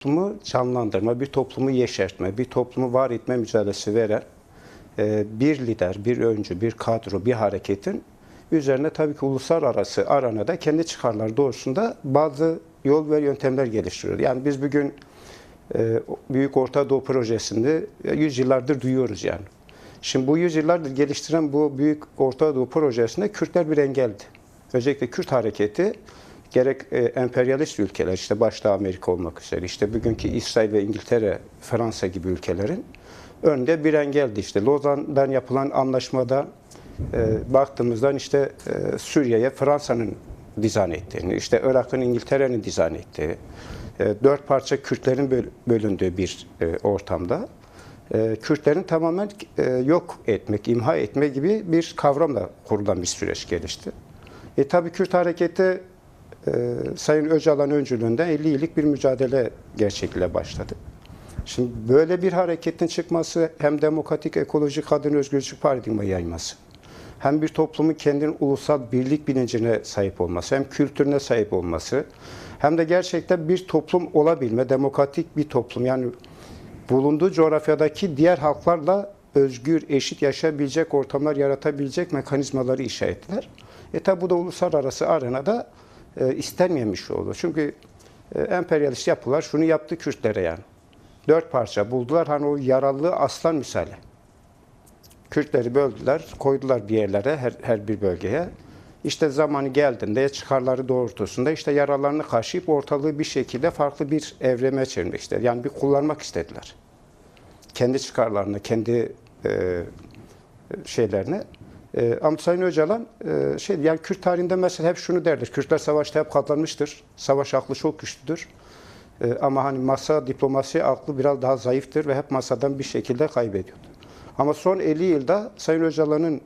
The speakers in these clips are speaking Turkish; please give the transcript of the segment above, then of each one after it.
toplumu canlandırma, bir toplumu yeşertme, bir toplumu var etme mücadelesi veren bir lider, bir öncü, bir kadro, bir hareketin üzerine tabii ki uluslararası arenada kendi çıkarları doğrusunda bazı yol ve yöntemler geliştiriyor. Yani biz bugün Büyük Orta Doğu Projesi'nde yüzyıllardır duyuyoruz yani. Şimdi bu yüzyıllardır geliştiren bu Büyük Orta Doğu Projesi'nde Kürtler bir engeldi. Özellikle Kürt hareketi gerek emperyalist ülkeler, işte başta Amerika olmak üzere, işte bugünkü İsrail ve İngiltere, Fransa gibi ülkelerin önünde bir engeldi. İşte Lozan'dan yapılan anlaşmada baktığımızda işte Suriye'ye Fransa'nın dizayn ettiğini, işte Irak'ın İngiltere'nin dizayn ettiği, dört parça Kürtlerin bölündüğü bir ortamda Kürtlerin tamamen yok etmek, imha etme gibi bir kavramla kurulan bir süreç gelişti. Tabii Kürt hareketi Sayın Öcalan öncülüğünde 50 yıllık bir mücadele gerçekliğe başladı. Şimdi böyle bir hareketin çıkması hem demokratik, ekolojik, kadın özgürlük paradigma yayması, hem bir toplumun kendinin ulusal birlik bilincine sahip olması, hem kültürüne sahip olması, hem de gerçekten bir toplum olabilme, demokratik bir toplum, yani bulunduğu coğrafyadaki diğer halklarla özgür, eşit yaşayabilecek ortamlar yaratabilecek mekanizmaları inşa ettiler. Tabi bu da uluslararası arenada istenmeyen bir şey oldu. Çünkü emperyalist yapılar şunu yaptı Kürtlere yani. Dört parça buldular, hani o yaralı aslan misali. Kürtleri böldüler, koydular bir yerlere, her bir bölgeye. İşte zamanı geldiğinde çıkarları doğrultusunda işte yaralarını kaşıyıp ortalığı bir şekilde farklı bir evreme çevirmek istediler. Yani bir kullanmak istediler. Kendi çıkarlarını, kendi şeylerini. Ama Sayın Öcalan yani Kürt tarihinde mesela hep şunu derdir. Kürtler savaşta hep kazanmıştır. Savaş aklı çok güçlüdür. Ama hani masa diplomasi aklı biraz daha zayıftır ve hep masadan bir şekilde kaybediyordu. Ama son 50 yılda Sayın Öcalan'ın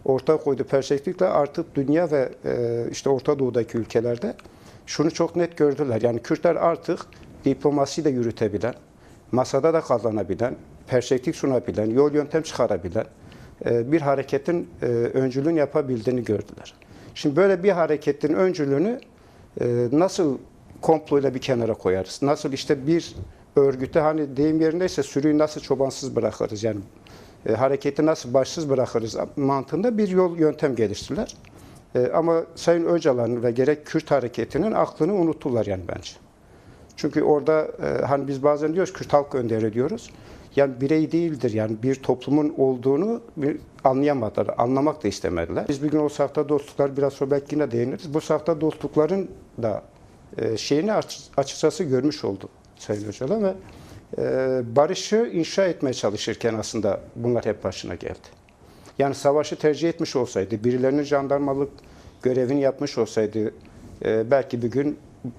ortaya koyduğu perspektifle artık dünya ve işte Orta Doğu'daki ülkelerde şunu çok net gördüler. Yani Kürtler artık diplomasiyi de yürütebilen, masada da kazanabilen, perspektif sunabilen, yol yöntem çıkarabilen bir hareketin öncülüğünü yapabildiğini gördüler. Şimdi böyle bir hareketin öncülüğünü nasıl komployla bir kenara koyarız? Nasıl işte bir örgüte, hani deyim yerindeyse, sürüyü nasıl çobansız bırakırız? Yani hareketi nasıl başsız bırakırız mantığında bir yol yöntem geliştirdiler. Ama Sayın Öcalan ve gerek Kürt hareketinin aklını unuttular yani bence. Çünkü orada hani biz bazen diyoruz Kürt halk önderi diyoruz. Yani birey değildir, yani bir toplumun olduğunu anlayamadılar, anlamak da istemediler. Biz bir gün o sahte dostluklar, biraz sonra belki yine değiniriz. Bu sahte dostlukların da şeyini açıkçası görmüş oldu Sayın Öcalan ve barışı inşa etmeye çalışırken aslında bunlar hep başına geldi. Yani savaşı tercih etmiş olsaydı, birilerinin jandarmalık görevini yapmış olsaydı belki bir gün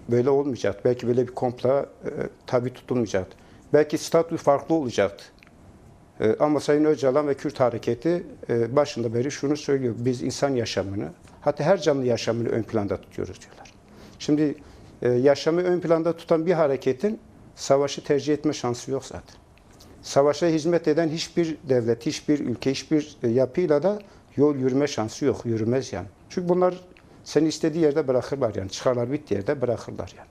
böyle olmayacaktı. Belki böyle bir kompla tabi tutulmayacaktı. Belki statü farklı olacaktı. Ama Sayın Öcalan ve Kürt hareketi başında beri şunu söylüyor. Biz insan yaşamını, hatta her canlı yaşamını ön planda tutuyoruz diyorlar. Şimdi yaşamı ön planda tutan bir hareketin savaşı tercih etme şansı yok zaten. Savaşa hizmet eden hiçbir devlet, hiçbir ülke, hiçbir yapıyla da yol yürüme şansı yok. Yürümez yani. Çünkü bunlar seni istediği yerde bırakırlar yani. Çıkarlar bittiği yerde bırakırlar yani.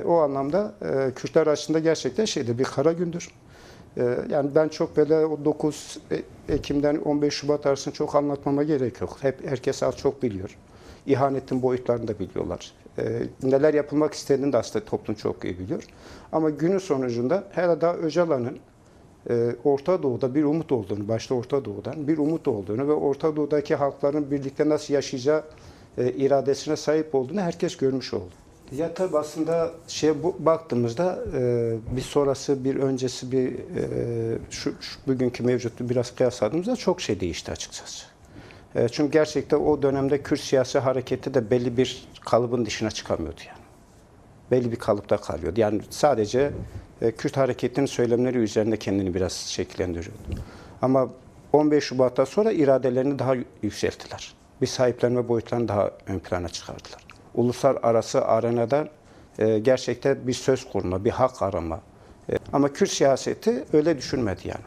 O anlamda Kürtler arasında gerçekten bir kara gündür. Yani ben çok böyle o 9 Ekim'den 15 Şubat arasında çok anlatmama gerek yok. Hep herkes az çok biliyor. İhanetin boyutlarını da biliyorlar. Neler yapılmak istediğini de aslında toplum çok iyi biliyor. Ama günün sonucunda hele daha Öcalan'ın Orta Doğu'da bir umut olduğunu, başta Orta Doğu'dan bir umut olduğunu ve Orta Doğu'daki halkların birlikte nasıl yaşayacağı iradesine sahip olduğunu herkes görmüş oldu. Ya tabii aslında baktığımızda bir sonrası, bir öncesi, şu bugünkü mevcutlu biraz kıyasladığımızda çok şey değişti açıkçası. Çünkü gerçekten o dönemde Kürt siyasi hareketi de belli bir kalıbın dışına çıkamıyordu yani. Belli bir kalıpta kalıyordu. Yani sadece Kürt hareketinin söylemleri üzerinde kendini biraz şekillendiriyordu. Ama 15 Şubat'tan sonra iradelerini daha yükselttiler. Bir sahiplenme boyutlarını daha ön plana çıkardılar. Uluslararası arenada gerçekten bir söz kurma, bir hak arama. Ama Kürt siyaseti öyle düşünmedi yani.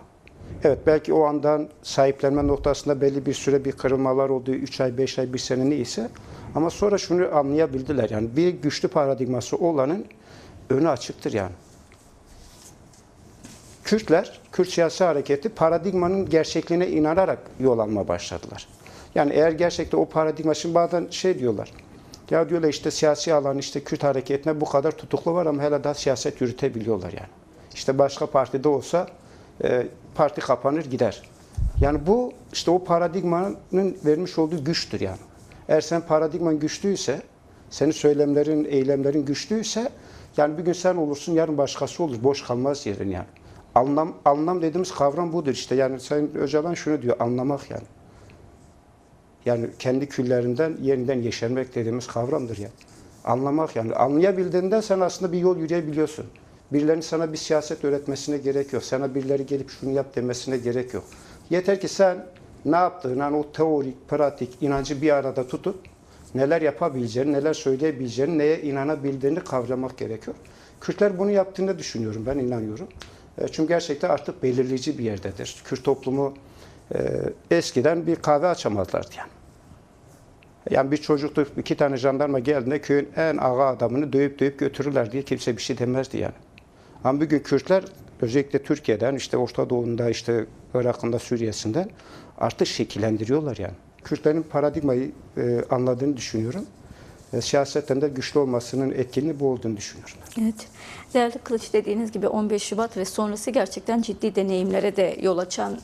Evet, belki o andan sahiplenme noktasında belli bir süre bir kırılmalar oldu, 3 ay, 5 ay, 1 sene neyse. Ama sonra şunu anlayabildiler yani bir güçlü paradigması olanın önü açıktır yani. Kürtler, Kürt siyasi hareketi paradigmanın gerçekliğine inanarak yol almaya başladılar. Yani eğer gerçekten o paradigma, şimdi bazen şey diyorlar, ya diyorlar işte siyasi alan, işte Kürt hareketine bu kadar tutuklu var ama hala daha siyaset yürütebiliyorlar yani. İşte başka partide olsa parti kapanır gider. Yani bu işte o paradigmanın vermiş olduğu güçtür yani. Eğer sen paradigman güçlüyse, senin söylemlerin, eylemlerin güçlüyse, yani bir gün sen olursun, yarın başkası olur. Boş kalmaz yerin yani. Anlam dediğimiz kavram budur işte. Yani Sayın Öcalan şunu diyor, anlamak yani. Yani kendi küllerinden yeniden yeşermek dediğimiz kavramdır yani. Anlamak yani. Anlayabildiğinde sen aslında bir yol yürüyebiliyorsun. Birilerinin sana bir siyaset öğretmesine gerek yok. Sana birileri gelip şunu yap demesine gerek yok. Yeter ki sen ne yaptığın, yani o teorik, pratik, inancı bir arada tutup neler yapabileceğini, neler söyleyebileceğini, neye inanabildiğini kavramak gerekiyor. Kürtler bunu yaptığını düşünüyorum, ben inanıyorum. Çünkü gerçekten artık belirleyici bir yerdedir. Kürt toplumu eskiden bir kahve açamazlardı yani. Yani bir çocuktu, 2 tane jandarma geldiğinde köyün en ağa adamını dövüp götürürler diye kimse bir şey demezdi yani. Ama bugün Kürtler özellikle Türkiye'den, işte Orta Doğu'nda, işte Irak'ında, Suriye'sinden artık şekillendiriyorlar yani. Kürtlerin paradigmayı anladığını düşünüyorum. Siyasetten de güçlü olmasının etkinliği bu olduğunu düşünüyorum. Evet. Değerli Kılıç, dediğiniz gibi 15 Şubat ve sonrası gerçekten ciddi deneyimlere de yol açan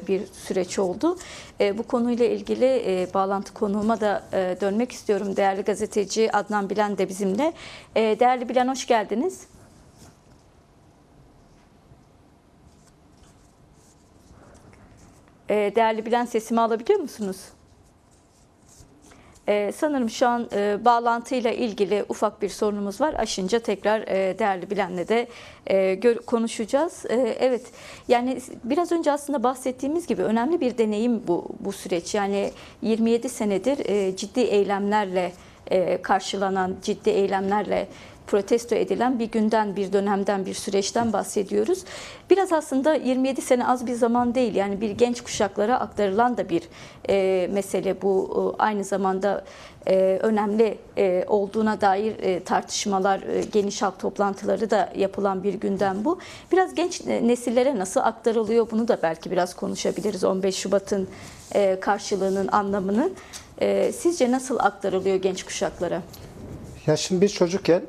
bir süreç oldu. Bu konuyla ilgili bağlantı konuğuma da dönmek istiyorum. Değerli gazeteci Adnan Bilen de bizimle. Değerli Bilen, hoş geldiniz. Değerli Bilen, sesimi alabiliyor musunuz? Sanırım şu an bağlantıyla ilgili ufak bir sorunumuz var. Aşınca tekrar değerli Bilen'le de konuşacağız. Evet, yani biraz önce aslında bahsettiğimiz gibi önemli bir deneyim bu süreç. Yani 27 senedir ciddi eylemlerle karşılanan, ciddi eylemlerle protesto edilen bir günden, bir dönemden, bir süreçten bahsediyoruz. Biraz aslında 27 sene az bir zaman değil. Yani bir genç kuşaklara aktarılan da bir mesele bu. Aynı zamanda önemli olduğuna dair tartışmalar, geniş halk toplantıları da yapılan bir gündem bu. Biraz genç nesillere nasıl aktarılıyor, bunu da belki biraz konuşabiliriz. 15 Şubat'ın karşılığının anlamını. Sizce nasıl aktarılıyor genç kuşaklara? Ya şimdi biz çocukken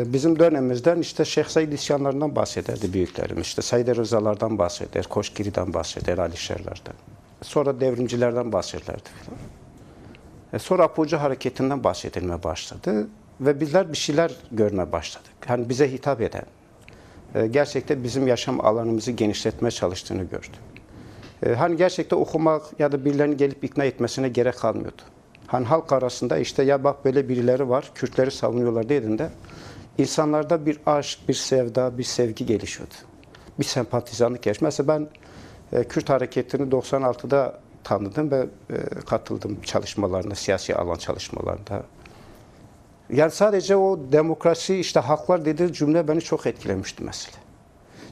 bizim dönemimizden işte Şeyh Said isyanlarından bahsederdi büyüklerimiz. İşte Said Rızalardan bahseder, Koşgiri'den bahseder, Alişerlerden. Sonra devrimcilerden bahsederlerdi falan. Sonra Apocu hareketinden bahsedilmeye başladı ve bizler bir şeyler görmeye başladık. Hani bize hitap eden, gerçekten bizim yaşam alanımızı genişletmeye çalıştığını gördüm. Hani gerçekten okumak ya da birilerinin gelip ikna etmesine gerek kalmıyordu. Hani halk arasında işte ya bak böyle birileri var, Kürtleri savunuyorlar dediğinde insanlarda bir aşk, bir sevda, bir sevgi gelişiyordu. Bir sempatizanlık gelişiyordu. Mesela ben Kürt hareketini 96'da tanıdım ve katıldım çalışmalarına, siyasi alan çalışmalarında. Yani sadece o demokrasi, işte haklar dediği cümle beni çok etkilemişti mesela.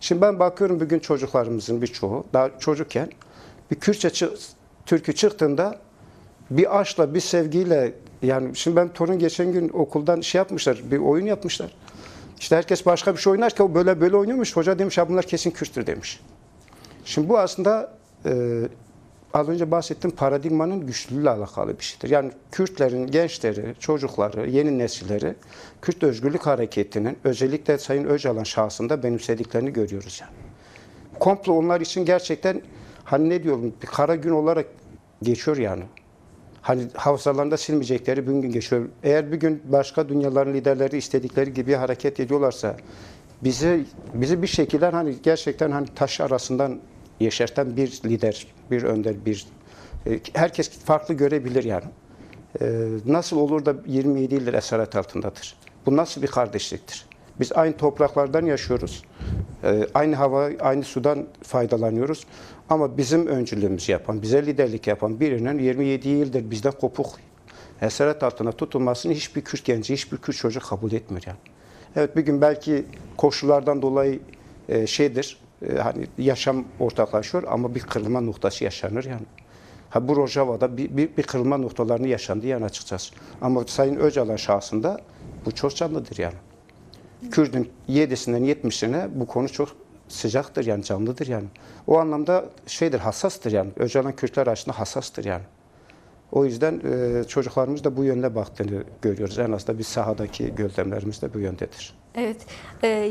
Şimdi ben bakıyorum bugün çocuklarımızın birçoğu, daha çocukken bir Kürtçe türkü çıktığında bir aşkla, bir sevgiyle, yani şimdi ben torun geçen gün okuldan şey yapmışlar, bir oyun yapmışlar. İşte herkes başka bir şey oynarken o böyle oynuyormuş. Hoca demiş ya bunlar kesin Kürttür demiş. Şimdi bu aslında az önce bahsettiğim paradigmanın güçlülüğüyle alakalı bir şeydir. Yani Kürtlerin gençleri, çocukları, yeni nesilleri Kürt Özgürlük Hareketi'nin özellikle Sayın Öcalan şahsında benimsediklerini görüyoruz yani. Komplo onlar için gerçekten hani ne diyorum bir kara gün olarak geçiyor yani. Hani hafızalarında silmeyecekleri bir gün geçiyor. Eğer bir gün başka dünyaların liderleri istedikleri gibi hareket ediyorlarsa bizi bir şekilde hani gerçekten hani taş arasından yeşerten bir lider, bir önder, herkes farklı görebilir yani. Nasıl olur da 27 yıldır esaret altındadır? Bu nasıl bir kardeşliktir? Biz aynı topraklardan yaşıyoruz. Aynı hava, aynı sudan faydalanıyoruz. Ama bizim öncülüğümüzü yapan, bize liderlik yapan birinin 27 yıldır bizden kopuk esaret altında tutulmasını hiçbir Kürt genci, hiçbir Kürt çocuk kabul etmiyor yani. Evet bir gün belki koşullardan dolayı hani yaşam ortaklaşıyor ama bir kırılma noktası yaşanır yani. Ha bu Rojava'da bir kırılma noktalarını yaşandı yani açıkçası. Ama Sayın Öcalan şahsında bu çok canlıdır yani. Kürt'ün 7'sinden 70'ine bu konu çok sıcaktır yani, canlıdır yani. O anlamda şeydir, hassastır yani. Öcalan Kürtler arasında hassastır yani. O yüzden çocuklarımız da bu yönde baktığını görüyoruz. En azından biz sahadaki gözlemlerimiz de bu yöndedir. Evet.